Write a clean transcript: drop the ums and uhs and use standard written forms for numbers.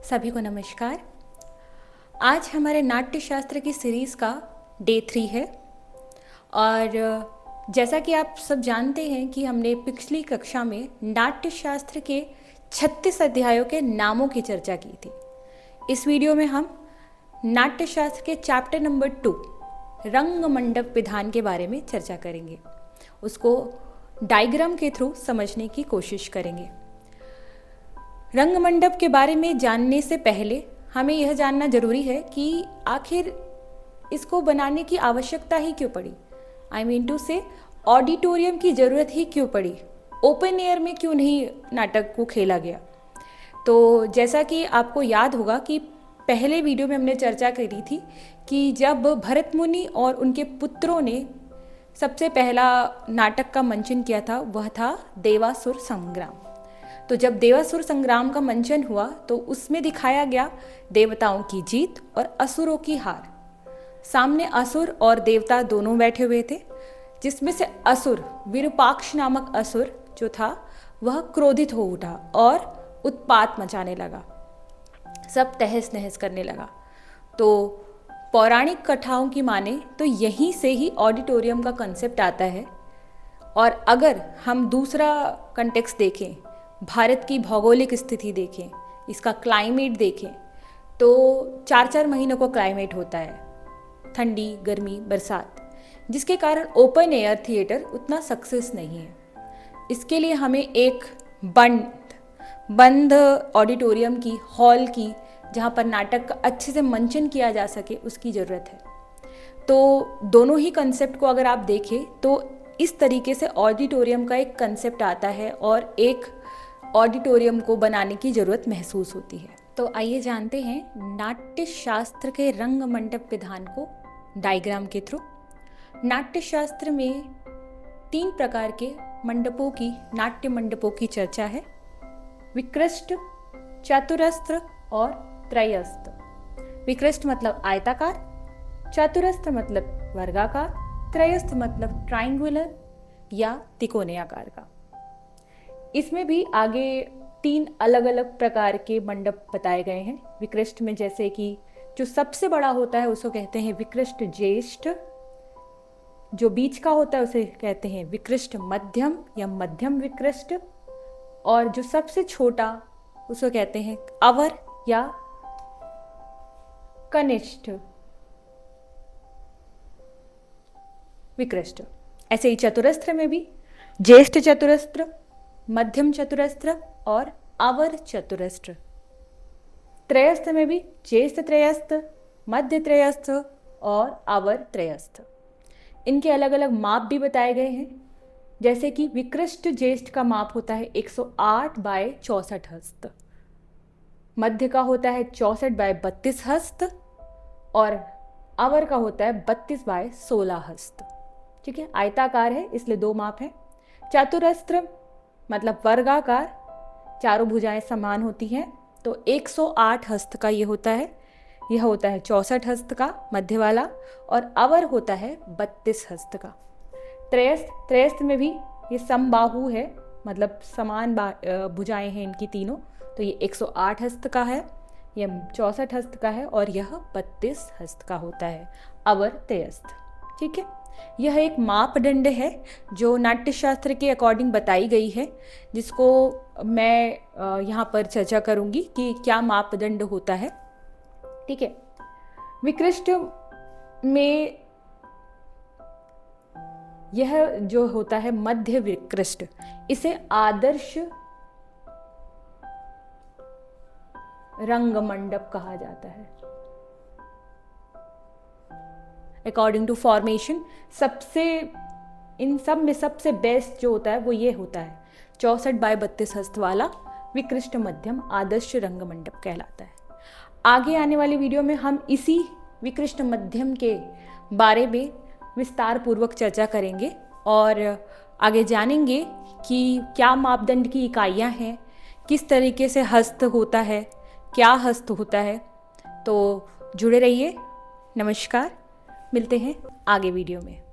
सभी को नमस्कार। आज हमारे नाट्य शास्त्र की सीरीज़ का डे 3 है और जैसा कि आप सब जानते हैं कि हमने पिछली कक्षा में नाट्य शास्त्र के 36 अध्यायों के नामों की चर्चा की थी। इस वीडियो में हम नाट्य शास्त्र के चैप्टर नंबर 2 रंग मंडप विधान के बारे में चर्चा करेंगे। उसको डायग्राम के थ्रू समझने की कोशिश करेंगे। रंग मंडप के बारे में जानने से पहले हमें यह जानना जरूरी है कि आखिर इसको बनाने की आवश्यकता ही क्यों पड़ी। आई मीन टू से ऑडिटोरियम की ज़रूरत ही क्यों पड़ी, ओपन एयर में क्यों नहीं नाटक को खेला गया। तो जैसा कि आपको याद होगा कि पहले वीडियो में हमने चर्चा करी थी कि जब भरत मुनि और उनके पुत्रों ने सबसे पहला नाटक का मंचन किया था वह था देवासुर संग्राम। तो जब देवासुर संग्राम का मंचन हुआ तो उसमें दिखाया गया देवताओं की जीत और असुरों की हार। सामने असुर और देवता दोनों बैठे हुए थे, जिसमें से असुर विरूपाक्ष नामक असुर जो था वह क्रोधित हो उठा और उत्पात मचाने लगा, सब तहस नहस करने लगा। तो पौराणिक कथाओं की माने तो यहीं से ही ऑडिटोरियम का कंसेप्ट आता है। और अगर हम दूसरा कंटेक्स्ट देखें, भारत की भौगोलिक स्थिति देखें, इसका क्लाइमेट देखें, तो 4-4 महीनों को क्लाइमेट होता है, ठंडी, गर्मी, बरसात, जिसके कारण ओपन एयर थिएटर उतना सक्सेस नहीं है। इसके लिए हमें एक बंद ऑडिटोरियम की, हॉल की, जहाँ पर नाटक का अच्छे से मंचन किया जा सके, उसकी ज़रूरत है। तो दोनों ही कंसेप्ट को अगर आप देखें तो इस तरीके से ऑडिटोरियम का एक कंसेप्ट आता है और एक ऑडिटोरियम को बनाने की ज़रूरत महसूस होती है। तो आइए जानते हैं नाट्य शास्त्र के रंग मंडप विधान को डायग्राम के थ्रू। नाट्य शास्त्र में 3 प्रकार के मंडपों की, नाट्य मंडपों की चर्चा है: विकृष्ट, चतुरस्र और त्रयस्थ। विकृष्ट मतलब आयताकार, चतुरस्र मतलब वर्गाकार, त्रयस्थ मतलब ट्रायंगुलर या तिकोने आकार का। इसमें भी आगे 3 अलग अलग प्रकार के मंडप बताए गए हैं। विकृष्ट में जैसे कि जो सबसे बड़ा होता है उसको कहते हैं विकृष्ट ज्येष्ठ, जो बीच का होता है उसे कहते हैं विकृष्ट मध्यम या मध्यम विकृष्ट, और जो सबसे छोटा उसको कहते हैं अवर या कनिष्ठ विकृष्ट। ऐसे ही चतुरस्त्र में भी ज्येष्ठ चतुरस्त्र, मध्यम चतुरस्त्र और अवर चतुरस्त्र। त्रयस्थ में भी ज्येष्ठ त्रयस्थ, मध्य त्रयस्थ और अवर त्रयस्थ। इनके अलग अलग माप भी बताए गए हैं। जैसे कि विकृष्ट ज्येष्ठ का माप होता है 108 बाय 64 हस्त, मध्य का होता है 64 बाय 32 हस्त और अवर का होता है 32 बाय 16 हस्त। ठीक है, आयताकार है इसलिए 2 माप है। चतुरस्त्र मतलब वर्गाकार, चारों भुजाएं समान होती हैं, तो 108 हस्त का ये होता है। यह होता है 64 हस्त का मध्य वाला, और अवर होता है 32 हस्त का। त्रयस्थ में भी ये समबाहु है, मतलब समान भुजाएं हैं इनकी तीनों, तो ये 108 हस्त का है, यह 64 हस्त का है और यह 32 हस्त का होता है, अवर त्रयस्थ। ठीक है, यह एक मापदंड है जो नाट्यशास्त्र के अकॉर्डिंग बताई गई है, जिसको मैं यहाँ पर चर्चा करूँगी कि क्या मापदंड होता है। ठीक है, विकृष्ट में यह जो होता है मध्य विकृष्ट, इसे आदर्श रंग मंडप कहा जाता है। अकॉर्डिंग टू फॉर्मेशन इन सब में सबसे बेस्ट जो होता है वो ये होता है 64 बाय 32 हस्त वाला विकृष्ट मध्यम आदर्श रंग मंडप कहलाता है। आगे आने वाली वीडियो में हम इसी विकृष्ट मध्यम के बारे में विस्तार पूर्वक चर्चा करेंगे और आगे जानेंगे कि क्या मापदंड की इकाइयाँ हैं, किस तरीके से हस्त होता है, क्या हस्त होता है। तो जुड़े रहिए। नमस्कार, मिलते हैं आगे वीडियो में।